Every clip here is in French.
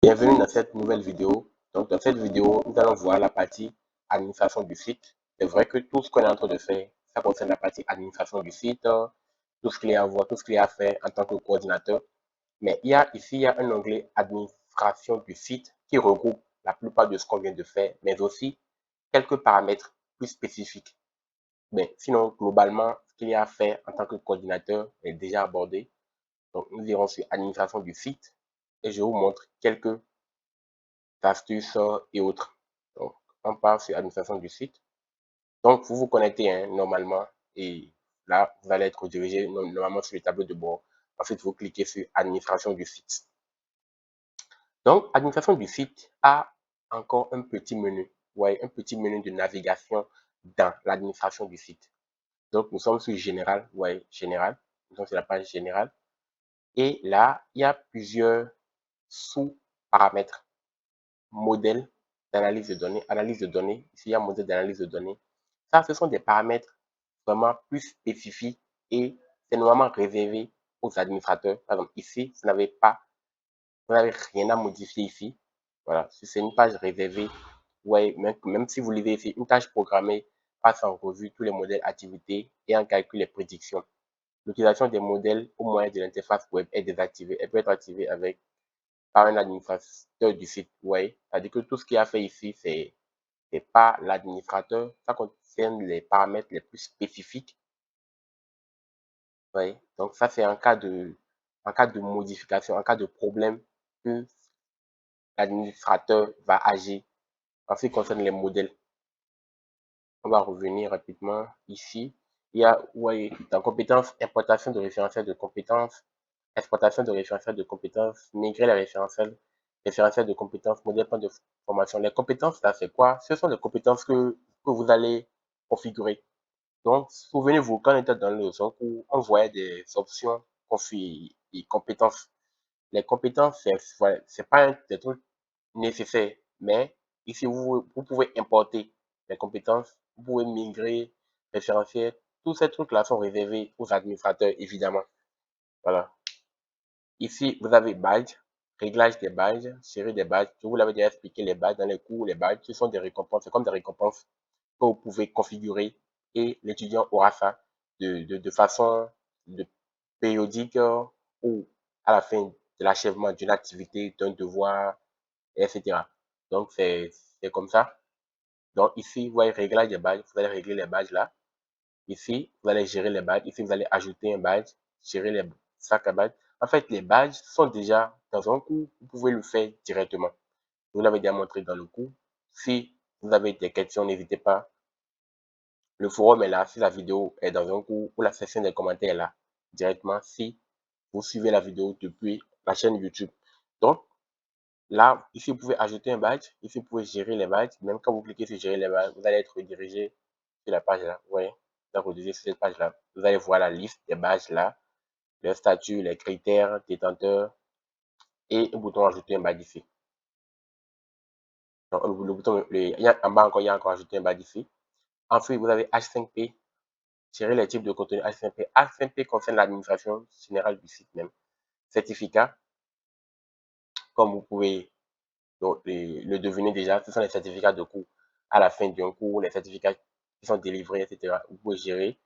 Bienvenue dans cette nouvelle vidéo. Donc, dans cette vidéo, nous allons voir la partie administration du site. C'est vrai que tout ce qu'on est en train de faire, ça concerne la partie administration du site, tout ce qu'il y a à voir, tout ce qu'il y a à faire en tant que coordinateur. Mais il y a un onglet administration du site qui regroupe la plupart de ce qu'on vient de faire, mais aussi quelques paramètres plus spécifiques. Mais sinon, globalement, ce qu'il y a à faire en tant que coordinateur est déjà abordé. Donc, nous irons sur administration du site et je vous montre quelques astuces et autres. Donc, on part sur administration du site. Donc, vous vous connectez normalement et là, vous allez être redirigé normalement sur le tableau de bord. Ensuite, vous cliquez sur administration du site. Donc, administration du site a encore un petit menu. Ouais, un petit menu de navigation dans l'administration du site. Donc, nous sommes sur Général. Ouais, Général. Nous sommes sur la page Générale. Et là, il y a plusieurs sous-paramètres. Modèle d'analyse de données, analyse de données. Ici, il y a modèle d'analyse de données. Ça, ce sont des paramètres vraiment plus spécifiques et c'est normalement réservé aux administrateurs. Par exemple, ici, vous n'avez rien à modifier ici. Voilà, si c'est une page réservée, ouais, même si vous lisez ici, une tâche programmée passe en revue tous les modèles activités et en calcule les prédictions. L'utilisation des modèles au moyen de l'interface web est désactivée. Elle peut être activée avec par un administrateur du site. Ouais, c'est-à-dire que tout ce qu'il a fait ici, c'est pas l'administrateur. Ça concerne les paramètres les plus spécifiques. Ouais, donc ça, c'est en cas de modification, en cas de problème que l'administrateur va agir. En ce qui concerne les modèles, on va revenir rapidement ici. Il y a, ouais, dans compétences, importation de référentiels de compétences, exploitation de référentiels de compétences, migrer les référentiels de compétences, modèle plan de formation. Les compétences, là, c'est quoi? Ce sont les compétences que vous allez configurer. Donc, souvenez-vous, quand on était dans le zone où on voyait des options et compétences. Les compétences, c'est pas des trucs nécessaires, mais ici, vous pouvez importer les compétences, vous pouvez migrer, référencier. Tous ces trucs-là sont réservés aux administrateurs, évidemment. Voilà. Ici, vous avez badge, réglage des badges, série des badges. Je vous l'avais déjà expliqué, les badges dans les cours, les badges, ce sont des récompenses. C'est comme des récompenses que vous pouvez configurer et l'étudiant aura ça de façon de périodique ou à la fin de l'achèvement d'une activité, d'un devoir, etc. Donc, c'est comme ça. Donc, ici, vous voyez réglage des badges. Vous allez régler les badges là. Ici, vous allez gérer les badges. Ici, vous allez ajouter un badge, gérer les sacs à badges. En fait, les badges sont déjà dans un cours. Vous pouvez le faire directement. Je vous l'avais déjà montré dans le cours. Si vous avez des questions, n'hésitez pas. Le forum est là. Si la vidéo est dans un cours ou la section des commentaires est là directement si vous suivez la vidéo depuis la chaîne YouTube. Donc, là, ici, vous pouvez ajouter un badge. Ici, vous pouvez gérer les badges. Même quand vous cliquez sur gérer les badges, vous allez être redirigé sur la page là. Vous voyez, vous êtes redirigé sur cette page là. Vous allez voir la liste des badges là, le statut, les critères, détenteurs et un bouton ajouter un badge ici. Donc, le bouton, en bas encore, il y a encore ajouter un badge ici. Ensuite, vous avez H5P, gérer les types de contenu H5P. H5P concerne l'administration générale du site même. Certificat, comme vous pouvez donc, le deviner déjà, ce sont les certificats de cours à la fin d'un cours, les certificats qui sont délivrés, etc. Vous pouvez gérer,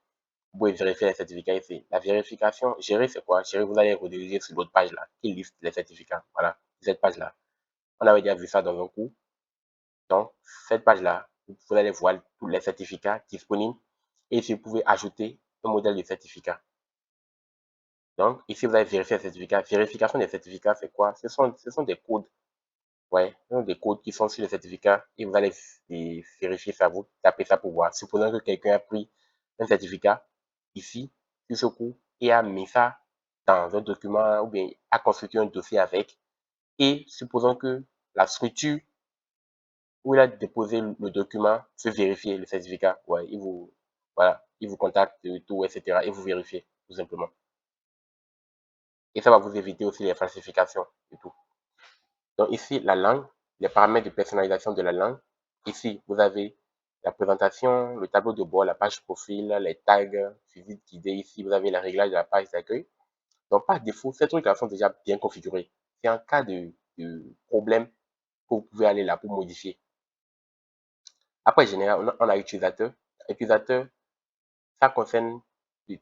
vous pouvez vérifier les certificats ici. La vérification, gérer, c'est quoi? Gérer, vous allez rediriger sur l'autre page là, qui liste les certificats. Voilà, cette page là. On avait déjà vu ça dans un cours. Donc, cette page là, vous allez voir tous les certificats disponibles et si vous pouvez ajouter un modèle de certificat. Donc, ici, vous allez vérifier les certificats. Vérification des certificats, c'est quoi? Ce sont des codes. Ouais, ce sont des codes qui sont sur le certificat et vous allez vérifier ça, vous tapez ça pour voir. Supposons que quelqu'un a pris un certificat ici, sur ce cours, et a mis ça dans un document ou bien a constitué un dossier avec. Et supposons que la structure où il a déposé le document se vérifier le certificat. Ouais, voilà, il vous contacte et tout, etc. Et vous vérifiez, tout simplement. Et ça va vous éviter aussi les falsifications et tout. Donc ici, la langue, les paramètres de personnalisation de la langue. Ici, vous avez la présentation, le tableau de bord, la page profil, les tags, visite guidée. Ici, vous avez les réglages de la page d'accueil. Donc, par défaut, ces trucs-là sont déjà bien configurés. C'est en cas de de problèmes que vous pouvez aller là pour modifier. Après, général, on a utilisateur. Utilisateur, ça concerne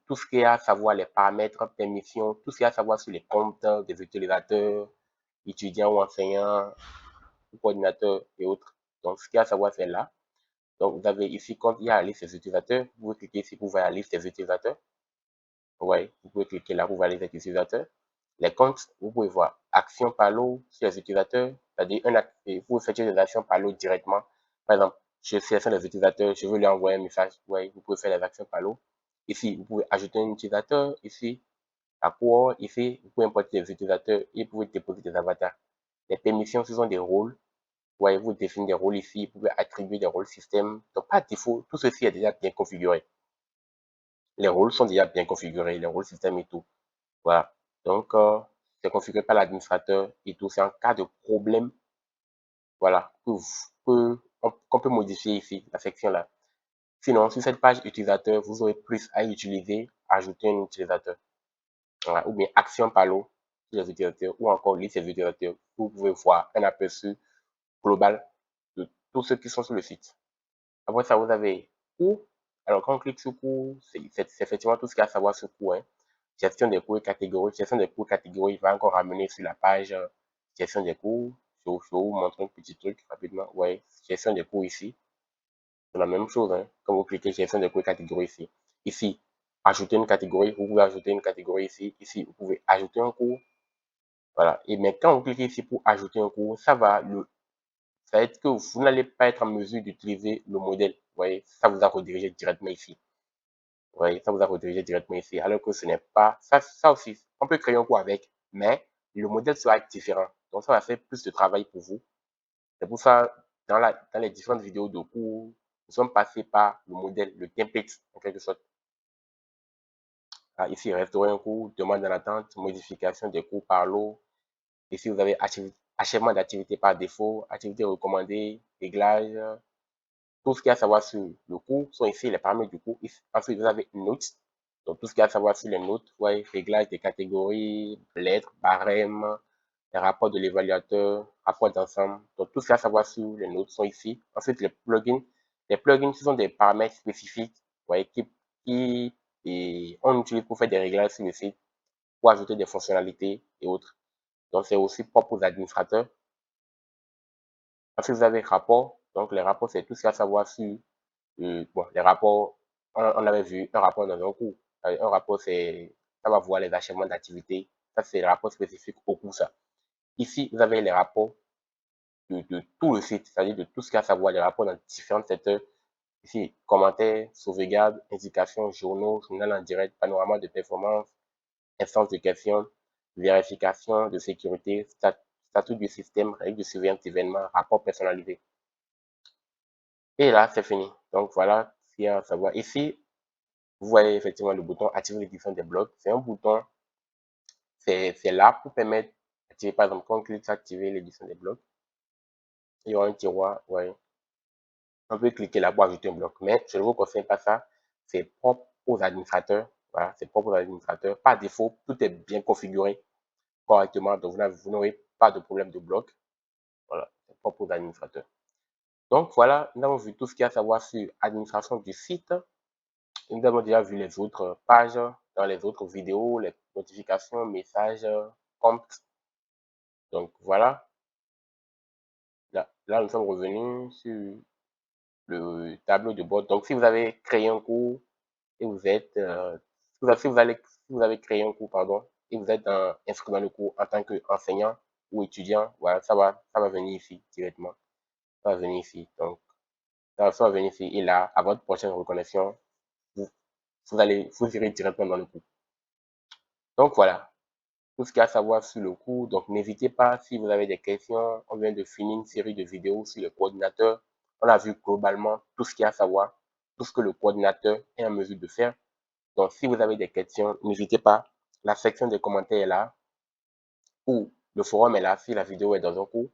tout ce qu'il y a à savoir, les paramètres, permissions, tout ce qu'il y a à savoir sur les comptes des utilisateurs, étudiants ou enseignants, ou coordinateurs et autres. Donc, ce qu'il y a à savoir, c'est là. Donc, vous avez ici, quand il y a la liste des utilisateurs, vous pouvez cliquer ici pour voir la liste des utilisateurs. Ouais, vous pouvez cliquer là pour voir les utilisateurs. Les comptes, vous pouvez voir actions par lot sur les utilisateurs, c'est-à-dire vous pouvez faire des actions par lot directement. Par exemple, je sélectionne les utilisateurs, je veux lui envoyer un message. Ouais, vous pouvez faire les actions par lot. Ici, vous pouvez ajouter un utilisateur. Ici, la cohorte. Ici, vous pouvez importer des utilisateurs et vous pouvez déposer des avatars. Les permissions, ce sont des rôles. Ouais, vous définissez des rôles ici. Vous pouvez attribuer des rôles système. Donc, par défaut, tout ceci est déjà bien configuré. Les rôles sont déjà bien configurés, les rôles système et tout. Voilà. Donc, c'est configuré par l'administrateur et tout. C'est en cas de problème, voilà, qu'on peut modifier ici, la section là. Sinon, sur cette page utilisateur, vous aurez plus à utiliser, ajouter un utilisateur. Voilà. Ou bien action par lot sur les utilisateurs ou encore liste des utilisateurs. Vous pouvez voir un aperçu global de tous ceux qui sont sur le site. Après ça, vous avez cours. Alors, quand on clique sur cours, c'est effectivement tout ce qu'il y a à savoir sur cours. Hein. Gestion des cours et catégories. Gestion des cours et catégories va encore ramener sur la page gestion des cours. Je vais vous montrer un petit truc rapidement. Ouais, gestion des cours ici. C'est la même chose. Hein. Quand vous cliquez gestion des cours et catégories ici. Ici, ajouter une catégorie. Vous pouvez ajouter une catégorie ici. Ici, vous pouvez ajouter un cours. Voilà. Et bien, quand vous cliquez ici pour ajouter un cours, ça va être que vous n'allez pas être en mesure d'utiliser le modèle. Vous voyez, ça vous a redirigé directement ici. Vous voyez, ça vous a redirigé directement ici. Alors que ce n'est pas, ça aussi, on peut créer un cours avec, mais le modèle sera différent. Donc, ça va faire plus de travail pour vous. C'est pour ça, dans les différentes vidéos de cours, nous sommes passés par le modèle, le template, en quelque sorte. Ah, ici, restaurer un cours, demande en attente, modification des cours par lot. Ici, vous avez achèvement d'activité par défaut, activité recommandée, réglage, tout ce qu'il y a à savoir sur le cours sont ici les paramètres du cours. Ensuite, vous avez notes. Donc, tout ce qu'il y a à savoir sur les notes, ouais, réglage des catégories, lettres, barèmes, les rapports de l'évaluateur, rapport d'ensemble. Donc, tout ce qu'il y a à savoir sur les notes sont ici. Ensuite, les plugins. Les plugins, ce sont des paramètres spécifiques ouais, et on utilise pour faire des réglages sur le site, pour ajouter des fonctionnalités et autres. Donc, c'est aussi propre aux administrateurs. Ensuite, vous avez rapport. Donc, les rapports, c'est tout ce qu'il y a à savoir sur bon, les rapports. On avait vu un rapport dans un cours. Un rapport, ça va voir les achèvements d'activité. Ça, c'est le rapport spécifique au cours, ça. Ici, vous avez les rapports de tout le site, c'est-à-dire de tout ce qu'il y a à savoir, les rapports dans différents secteurs. Ici, commentaires, sauvegarde, indications, journaux, journal en direct, panorama de performance, instance de questions, vérification de sécurité, statut du système, règles de surveillance d'événements, rapport personnalisé. Et là, c'est fini. Donc, voilà ce qu'il y a à savoir. Ici, vous voyez effectivement le bouton activer l'édition des blocs. C'est un bouton, c'est là pour permettre d'activer, par exemple, quand on clique sur activer l'édition des blocs, il y aura un tiroir, ouais. On peut cliquer là pour ajouter un bloc, mais je ne vous conseille pas ça. C'est propre aux administrateurs. Voilà, c'est propre aux administrateurs. Par défaut, tout est bien configuré correctement, donc vous n'aurez pas de problème de bloc. Voilà, c'est propre aux administrateurs. Donc voilà, nous avons vu tout ce qu'il y a à savoir sur l'administration du site. Nous avons déjà vu les autres pages dans les autres vidéos, les notifications, messages, comptes. Donc voilà, là nous sommes revenus sur le tableau de bord. Donc si vous avez créé un cours et vous êtes, si vous avez créé un cours, pardon, et vous êtes inscrit dans le cours en tant qu'enseignant ou étudiant, voilà, ça va venir ici directement. Ça va venir ici. Donc ça va venir ici. Et là, à votre prochaine reconnaissance, vous irez directement dans le cours. Donc voilà, tout ce qu'il y a à savoir sur le cours. Donc, n'hésitez pas si vous avez des questions. On vient de finir une série de vidéos sur le coordinateur. On a vu globalement tout ce qu'il y a à savoir, tout ce que le coordinateur est en mesure de faire. Donc, si vous avez des questions, n'hésitez pas. La section des commentaires est là ou le forum est là si la vidéo est dans un cours.